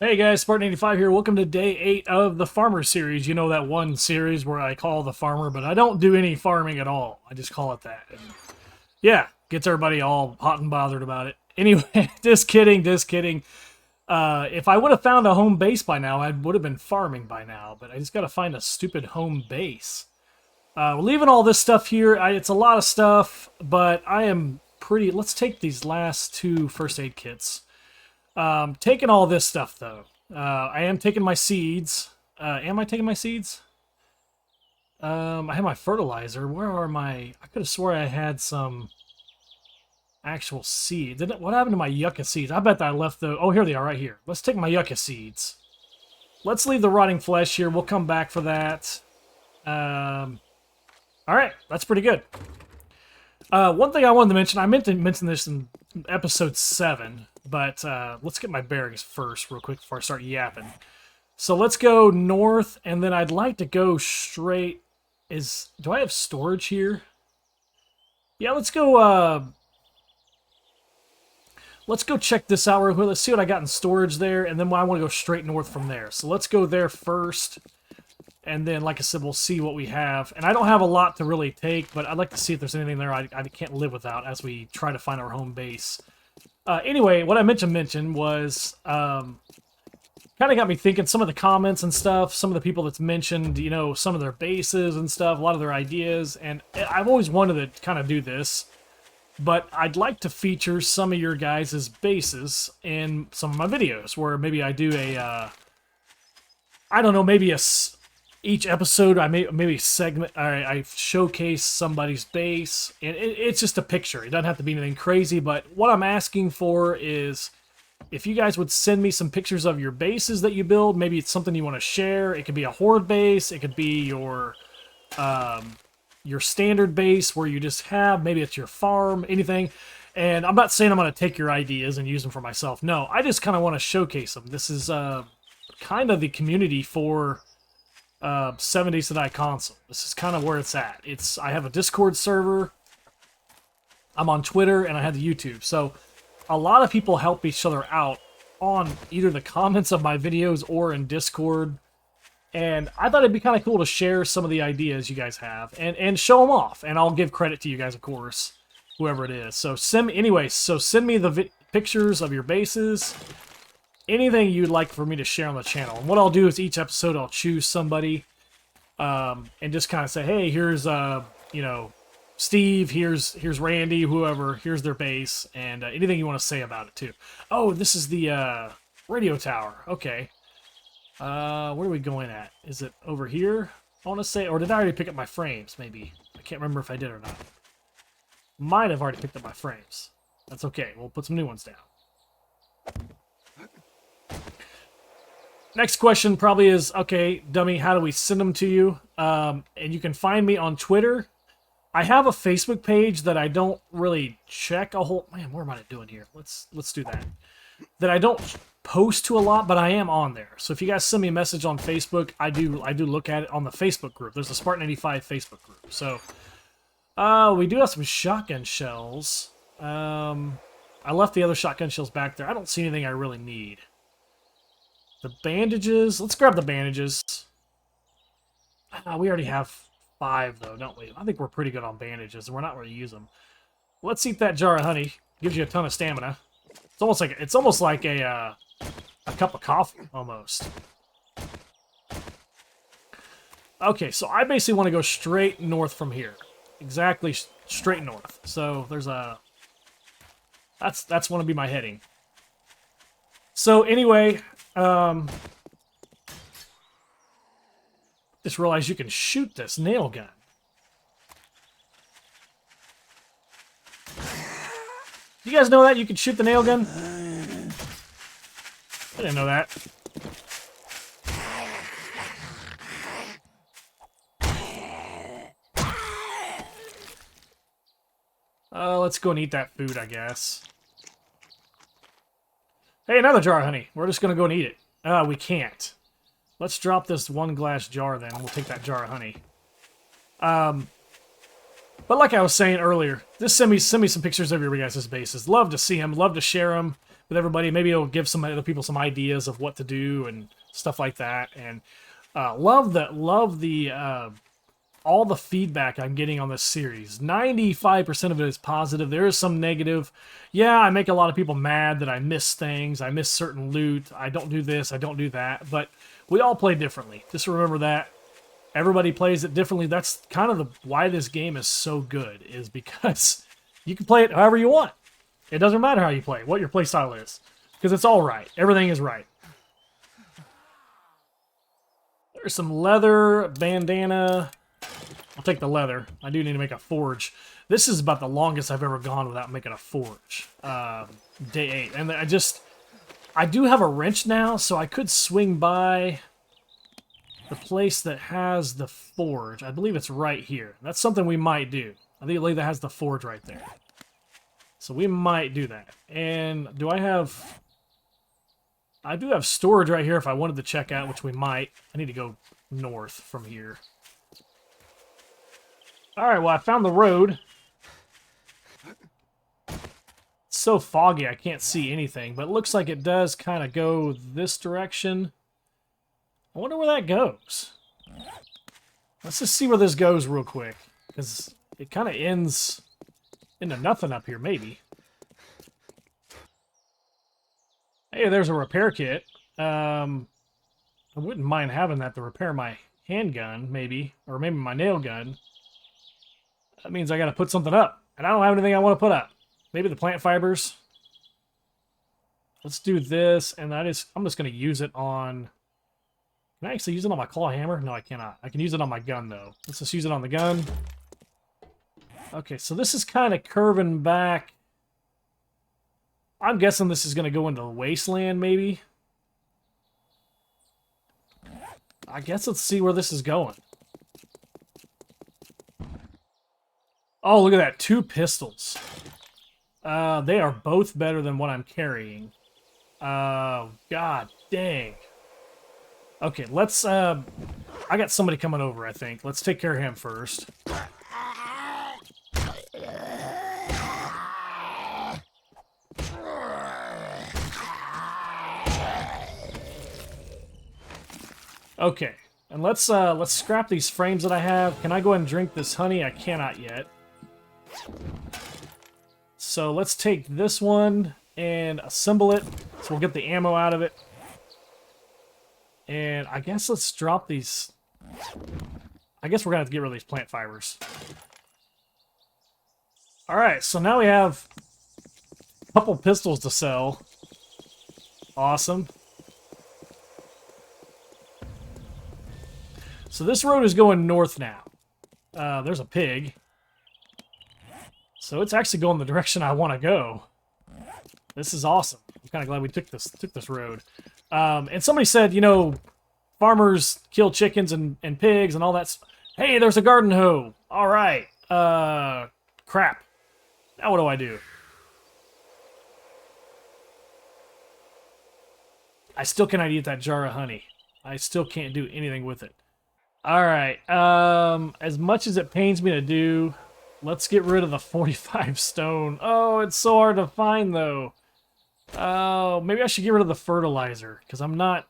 Hey guys, Spartan85 here. Welcome to day 8 of the Farmer series. You know that one series where I call the Farmer, but I don't do any farming at all. I just call it that. And yeah, gets everybody all hot and bothered about it. Anyway, just kidding, just kidding. If I would have found a home base by now, I would have been farming by now, but I just got to find a stupid home base. We're leaving all this stuff here. It's a lot of stuff, but I am pretty... Let's take these last two first aid kits. Taking all this stuff, though. I am taking my seeds. Am I taking my seeds? I have my fertilizer. Where are my... I could have swore I had some actual seeds. What happened to my yucca seeds? I bet that I left the... Oh, here they are, right here. Let's take my yucca seeds. Let's leave the rotting flesh here. We'll come back for that. Alright, that's pretty good. One thing I wanted to mention, I meant to mention this in episode 7, but let's get my bearings first real quick before I start yapping. So let's go north, and then I'd like to go straight... Do I have storage here? Yeah, let's go check this out real quick. Let's see what I got in storage there, and then I want to go straight north from there. So let's go there first, and then, like I said, we'll see what we have. And I don't have a lot to really take, but I'd like to see if there's anything there I can't live without as we try to find our home base. Anyway, what I meant to mention was, kind of got me thinking, some of the comments and stuff, some of the people that's mentioned, you know, some of their bases and stuff, a lot of their ideas, and I've always wanted to kind of do this, but I'd like to feature some of your guys' bases in some of my videos, where maybe I do a, I don't know, maybe each episode I maybe segment, I showcase somebody's base, and it's just a picture. It doesn't have to be anything crazy, but what I'm asking for is if you guys would send me some pictures of your bases that you build. Maybe it's something you want to share. It could be a horde base. It could be your standard base where you just have, maybe it's your farm, anything. And I'm not saying I'm going to take your ideas and use them for myself. No, I just kind of want to showcase them. This is kind of the community for 7 Days to Die console. This is kind of where it's at. I have a Discord server, I'm on Twitter, and I have the YouTube. So a lot of people help each other out on either the comments of my videos or in Discord. And I thought it'd be kind of cool to share some of the ideas you guys have and show them off. And I'll give credit to you guys, of course, whoever it is. So send me the pictures of your bases. Anything you'd like for me to share on the channel. And what I'll do is each episode I'll choose somebody and just kind of say, hey, here's you know, Steve, here's Randy, whoever, here's their base, and anything you want to say about it too. Oh, this is the radio tower. Okay. Where are we going at? Is it over here? I want to say, or did I already pick up my frames? Maybe. I can't remember if I did or not. Might have already picked up my frames. That's okay. We'll put some new ones down. Next question probably is, okay, dummy, how do we send them to you? And you can find me on Twitter. I have a Facebook page that I don't really check a whole... Man, what am I doing here? Let's do that. That I don't post to a lot, but I am on there. So if you guys send me a message on Facebook, I do look at it on the Facebook group. There's a Spartan85 Facebook group. So we do have some shotgun shells. I left the other shotgun shells back there. I don't see anything I really need. The bandages. Let's grab the bandages. We already have 5, though, don't we? I think we're pretty good on bandages, and we're not really use them. Let's eat that jar of honey. Gives you a ton of stamina. It's almost like a cup of coffee, almost. Okay, so I basically want to go straight north from here. Exactly straight north. So there's a... That's want to be my heading. So anyway... just realized you can shoot this nail gun. You guys know that? You can shoot the nail gun? I didn't know that. Let's go and eat that food, I guess. Hey, another jar of honey. We're just going to go and eat it. We can't. Let's drop this 1 glass jar then. We'll take that jar of honey. But like I was saying earlier, just send me some pictures of your guys' bases. Love to see them. Love to share them. with everybody. Maybe it'll give some other people some ideas of what to do and stuff like that. And love the all the feedback I'm getting on this series. 95% of it is positive. There is some negative. Yeah, I make a lot of people mad that I miss things. I miss certain loot. I don't do this. I don't do that. But we all play differently. Just remember that. Everybody plays it differently. That's kind of why this game is so good, is because you can play it however you want. It doesn't matter how you play, what your play style is, because it's all right. Everything is right. There's some leather, bandana. I'll take the leather. I do need to make a forge. This is about the longest I've ever gone without making a forge. Day 8. And I do have a wrench now, so I could swing by the place that has the forge. I believe it's right here. That's something we might do. I think that has the forge right there. So we might do that. And do I have... I do have storage right here if I wanted to check out, which we might. I need to go north from here. Alright, well, I found the road. It's so foggy I can't see anything, but it looks like it does kind of go this direction. I wonder where that goes. Let's just see where this goes real quick, because it kind of ends into nothing up here, maybe. Hey, there's a repair kit. I wouldn't mind having that to repair my handgun, maybe, or maybe my nail gun. That means I got to put something up, and I don't have anything I want to put up. Maybe the plant fibers. Let's do this, and I'm just going to use it on... Can I actually use it on my claw hammer? No, I cannot. I can use it on my gun, though. Let's just use it on the gun. Okay, so this is kind of curving back. I'm guessing this is going to go into Wasteland, maybe. I guess let's see where this is going. Oh, look at that. 2 pistols. They are both better than what I'm carrying. God dang. Okay, let's, I got somebody coming over, I think. Let's take care of him first. Okay, and let's scrap these frames that I have. Can I go ahead and drink this honey? I cannot yet. So let's take this one and assemble it, so we'll get the ammo out of it. And I guess let's drop these. I guess we're gonna have to get rid of these plant fibers. Alright, so now we have a couple pistols to sell. Awesome. So this road is going north now. There's a pig. So it's actually going the direction I want to go. This is awesome. I'm kind of glad we took this road. And somebody said, you know, farmers kill chickens and pigs and all that. Hey, there's a garden hoe. All right. Crap. Now what do I do? I still cannot eat that jar of honey. I still can't do anything with it. All right. As much as it pains me to do, let's get rid of the 45 stone. Oh, it's so hard to find, though. Oh, maybe I should get rid of the fertilizer, because I'm not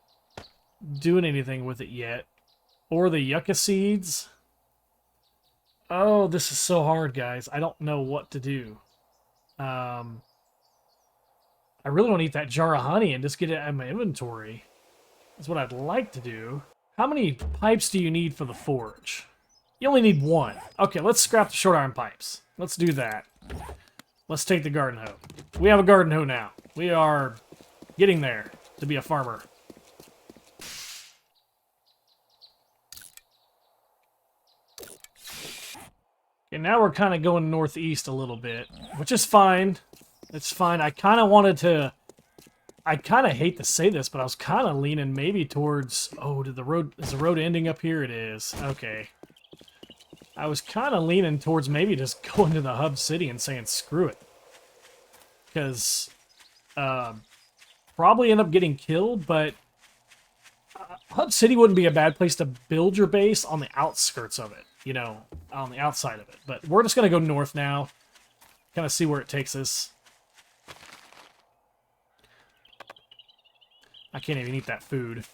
doing anything with it yet. Or the yucca seeds. Oh, this is so hard, guys. I don't know what to do. I really want to eat that jar of honey and just get it out of my inventory. That's what I'd like to do. How many pipes do you need for the forge? You only need 1. Okay, let's scrap the short iron pipes. Let's do that. Let's take the garden hoe. We have a garden hoe now. We are getting there to be a farmer. And now we're kind of going northeast a little bit, which is fine. It's fine. I kind of wanted to... I kind of hate to say this, but I was kind of leaning maybe towards... Oh, is the road ending up here? It is. Okay. I was kind of leaning towards maybe just going to the hub city and saying screw it. Because... probably end up getting killed, but... hub city wouldn't be a bad place to build your base on the outskirts of it. You know, on the outside of it. But we're just going to go north now. Kind of see where it takes us. I can't even eat that food.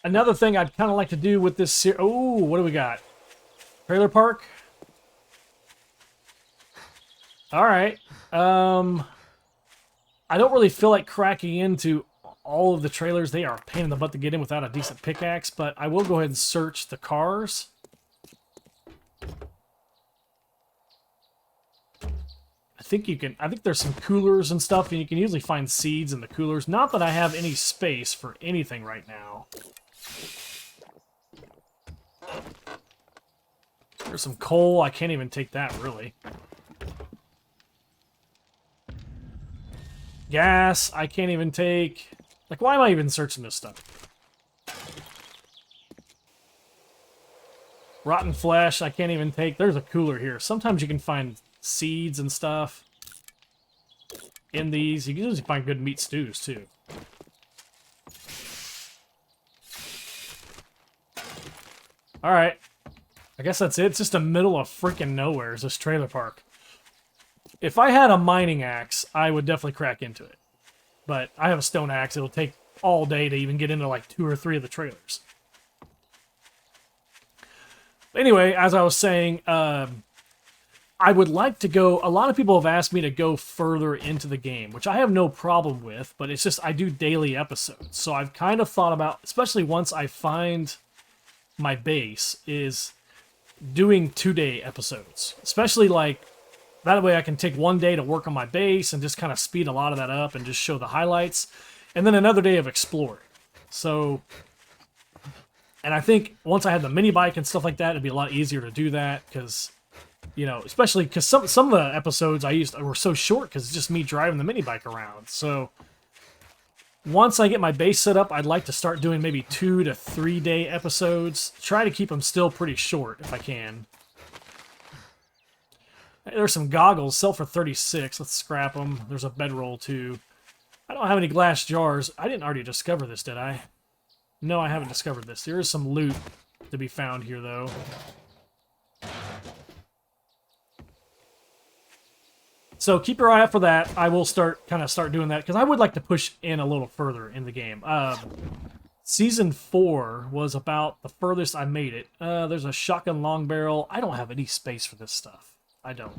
Another thing I'd kind of like to do with this... Oh, what do we got? Trailer park? Alright. I don't really feel like cracking into all of the trailers. They are a pain in the butt to get in without a decent pickaxe, but I will go ahead and search the cars. I think there's some coolers and stuff, and you can usually find seeds in the coolers. Not that I have any space for anything right now. There's some coal. I can't even take that, really. Gas, I can't even take. Like, why am I even searching this stuff? Rotten flesh, I can't even take. There's a cooler here. Sometimes you can find seeds and stuff in these. You can usually find good meat stews, too. Alright. I guess that's it. It's just the middle of freaking nowhere is this trailer park. If I had a mining axe, I would definitely crack into it. But I have a stone axe. It'll take all day to even get into like 2 or 3 of the trailers. Anyway, as I was saying, I would like to go... A lot of people have asked me to go further into the game, which I have no problem with, but it's just I do daily episodes. So I've kind of thought about, especially once I find my base, is doing 2-day episodes. Especially like... That way I can take 1 day to work on my base and just kind of speed a lot of that up and just show the highlights. And then another day of exploring. So, and I think once I had the mini bike and stuff like that, it'd be a lot easier to do that because, you know, especially because some of the episodes I used were so short because it's just me driving the mini bike around. So once I get my base set up, I'd like to start doing maybe 2 to 3 day episodes. Try to keep them still pretty short if I can. There's some goggles, sell for 36. Let's scrap them. There's a bedroll, too. I don't have any glass jars. I didn't already discover this, did I? No, I haven't discovered this. There is some loot to be found here, though. So keep your eye out for that. I will start doing that, because I would like to push in a little further in the game. Season 4 was about the furthest I made it. There's a shotgun long barrel. I don't have any space for this stuff. I don't.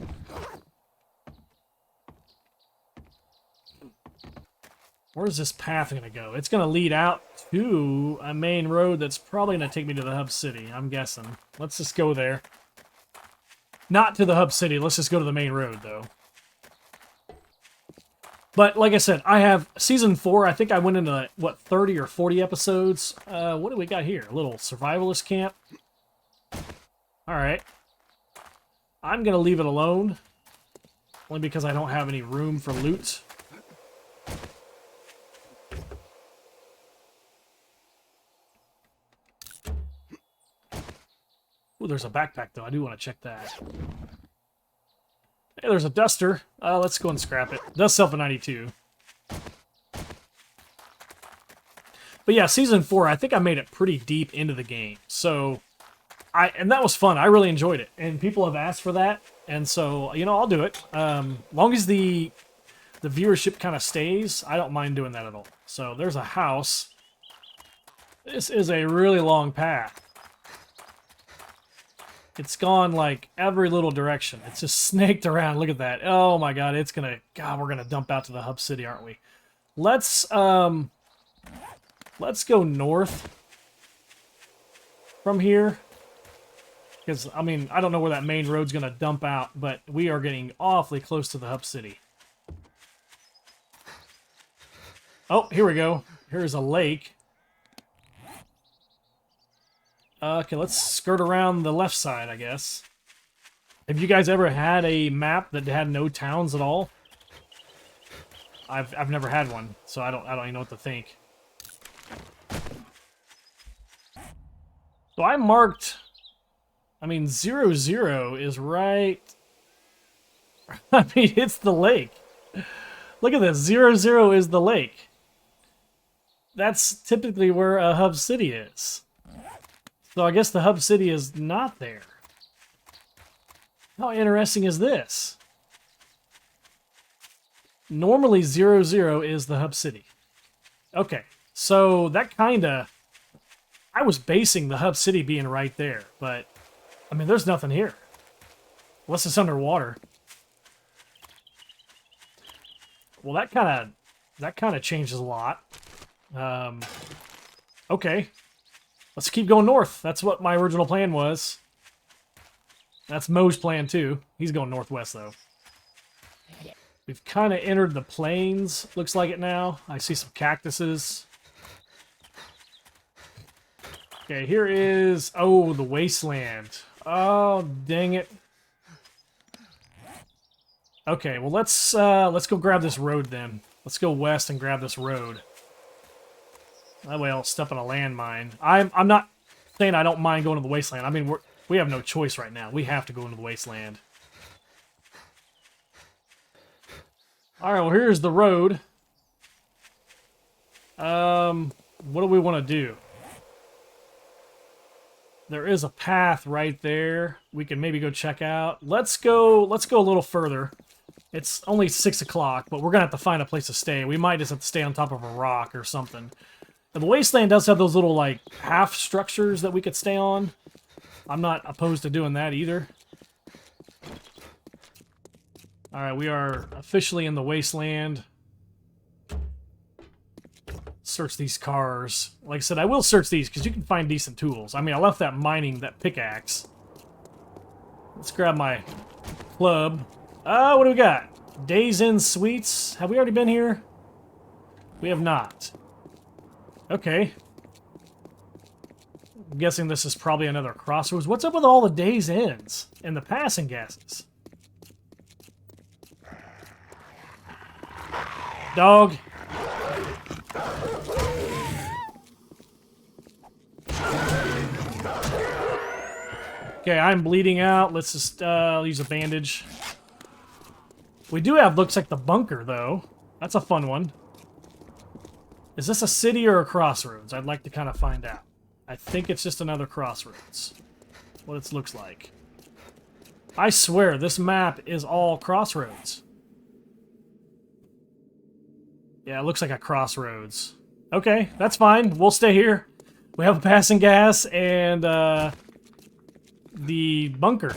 Where's this path going to go? It's going to lead out to a main road that's probably going to take me to the hub city, I'm guessing. Let's just go there. Not to the hub city. Let's just go to the main road, though. But, like I said, I have Season 4. I think I went into, what, 30 or 40 episodes? What do we got here? A little survivalist camp? Alright. I'm going to leave it alone. Only because I don't have any room for loot. Ooh, there's a backpack, though. I do want to check that. Hey, there's a duster. Let's go and scrap it. It does sell for 92. But yeah, Season 4, I think I made it pretty deep into the game. So... and that was fun. I really enjoyed it, and people have asked for that, and so you know I'll do it. Long as the viewership kind of stays, I don't mind doing that at all. So there's a house. This is a really long path. It's gone like every little direction. It's just snaked around. Look at that. Oh my God, it's gonna. God, we're gonna dump out to the hub city, aren't we? Let's go north from here. Because, I mean, I don't know where that main road's going to dump out, but we are getting awfully close to the hub city. Oh, here we go. Here's a lake. Okay, let's skirt around the left side, I guess. Have you guys ever had a map that had no towns at all? I've never had one, so I don't even know what to think. So I marked... I mean, 0, 0 is right... I mean, it's the lake. Look at this. 0, 0 is the lake. That's typically where a hub city is. So I guess the hub city is not there. How interesting is this? Normally 0, 0 is the hub city. Okay, so that kind of... I was basing the hub city being right there, but... I mean, there's nothing here. Unless it's underwater. Well, that kind of changes a lot. Okay. Let's keep going north. That's what my original plan was. That's Mo's plan, too. He's going northwest, though. We've kind of entered the plains, looks like it now. I see some cactuses. Okay, here is... Oh, the Wasteland. Oh, dang it. Okay, well, let's go grab this road, then. Let's go west and grab this road. That way I'll step on a landmine. I'm not saying I don't mind going to the Wasteland. I mean, we have no choice right now. We have to go into the Wasteland. Alright, well, here's the road. What do we want to do? There is a path right there we can maybe go check out. Let's go a little further. It's only 6 o'clock, but we're going to have to find a place to stay. We might just have to stay on top of a rock or something. And the Wasteland does have those little, like, half structures that we could stay on. I'm not opposed to doing that either. Alright, we are officially in the Wasteland. Search these cars. Like I said, I will search these because you can find decent tools. I mean, I left that pickaxe. Let's grab my club. What do we got? Days Inn Suites. Have we already been here? We have not. Okay. I'm guessing this is probably another crossroads. What's up with all the Days Inns and the passing gases? Dog. Okay, I'm bleeding out. Let's just use a bandage. We do have, looks like, the bunker, though. That's a fun one. Is this a city or a crossroads? I'd like to kind of find out. I think it's just another crossroads. What it looks like. I swear, this map is all crossroads. Yeah, it looks like a crossroads. Okay, that's fine. We'll stay here. We have a passing gas and the bunker.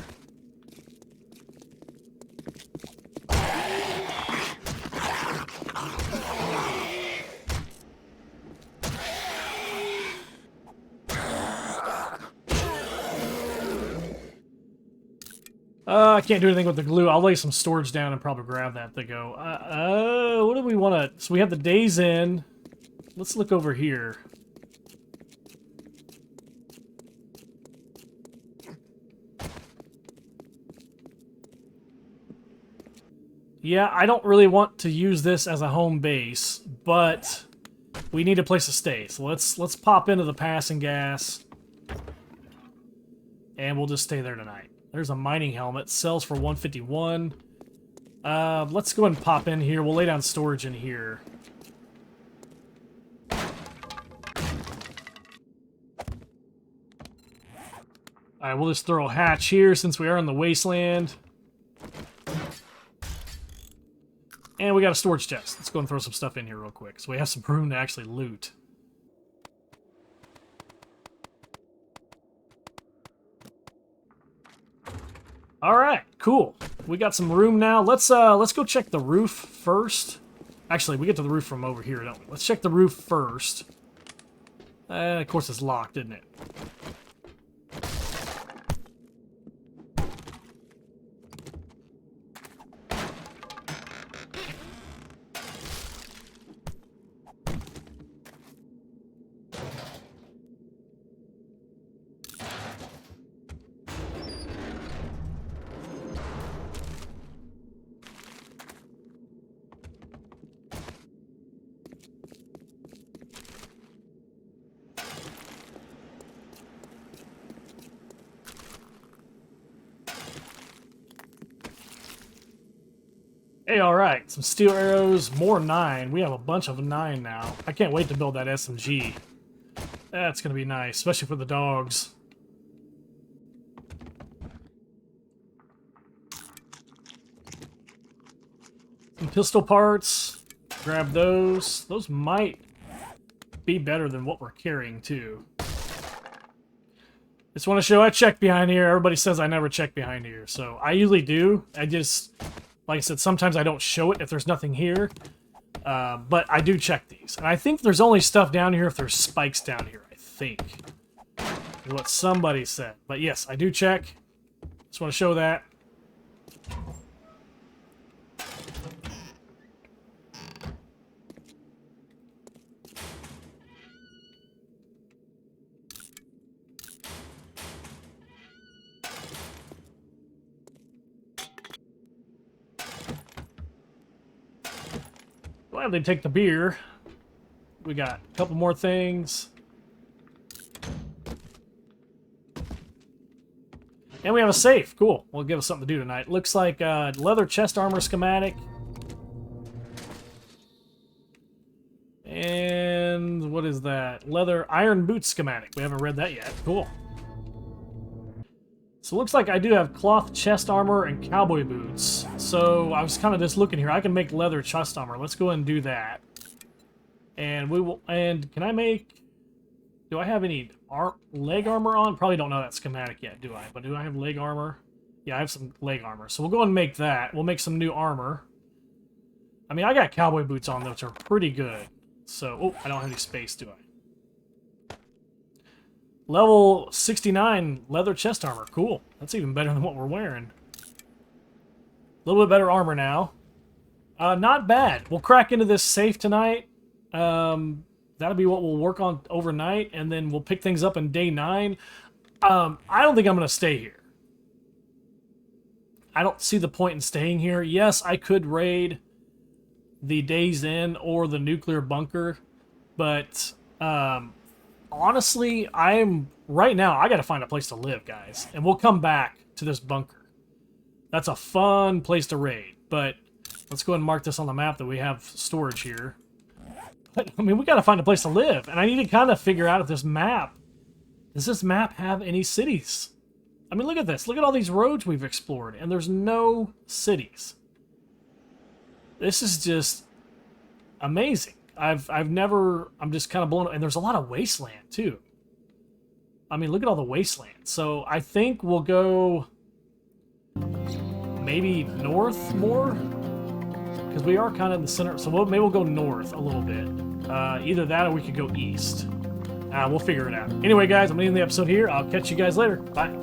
I can't do anything with the glue. I'll lay some storage down and probably grab that to go. What do we want to... So we have the Days Inn. Let's look over here. Yeah, I don't really want to use this as a home base, but we need a place to stay. So let's pop into the passing gas, and we'll just stay there tonight. There's a mining helmet. Sells for 151. Let's go ahead and pop in here. We'll lay down storage in here. Alright, we'll just throw a hatch here since we are in the Wasteland. And we got a storage chest. Let's go and throw some stuff in here real quick so we have some room to actually loot. Alright, cool. We got some room now. Let's go check the roof first. Actually, we get to the roof from over here, don't we? Let's check the roof first. Of course it's locked, isn't it? Hey, alright. Some steel arrows, more 9. We have a bunch of 9 now. I can't wait to build that SMG. That's gonna be nice, especially for the dogs. Some pistol parts. Grab those. Those might be better than what we're carrying, too. Just want to show I check behind here. Everybody says I never check behind here, so I usually do. I just, like I said, sometimes I don't show it if there's nothing here. But I do check these. And I think there's only stuff down here if there's spikes down here, I think. Is what somebody said. But yes, I do check. Just want to show that. Glad they take the beer. We got a couple more things. And we have a safe. Cool. We'll give us something to do tonight. Looks like leather chest armor schematic. And what is that? Leather iron boot schematic. We haven't read that yet. Cool. So it looks like I do have cloth chest armor and cowboy boots. So I was kind of just looking here. I can make leather chest armor. Let's go ahead and do that. And we will. And can I make? Do I have any leg armor on? Probably don't know that schematic yet, do I? But do I have leg armor? Yeah, I have some leg armor. So we'll go ahead and make that. We'll make some new armor. I mean, I got cowboy boots on, which are pretty good. So, oh, I don't have any space, do I? Level 69 leather chest armor. Cool. That's even better than what we're wearing. A little bit better armor now. Not bad. We'll crack into this safe tonight. That'll be what we'll work on overnight, and then we'll pick things up in day 9. I don't think I'm going to stay here. I don't see the point in staying here. Yes, I could raid the Days Inn or the nuclear bunker, but honestly, right now, I got to find a place to live, guys, and we'll come back to this bunker. That's a fun place to raid, but let's go ahead and mark this on the map that we have storage here. But, I mean, we got to find a place to live, and I need to kind of figure out if this map, does this map have any cities? I mean, look at this. Look at all these roads we've explored, and there's no cities. This is just amazing. I'm just kind of blown, and there's a lot of wasteland, too. I mean, look at all the wasteland. So I think we'll go maybe north more, because we are kind of in the center. So maybe we'll go north a little bit. Either that or we could go east. We'll figure it out. Anyway, guys, I'm going to end the episode here. I'll catch you guys later. Bye.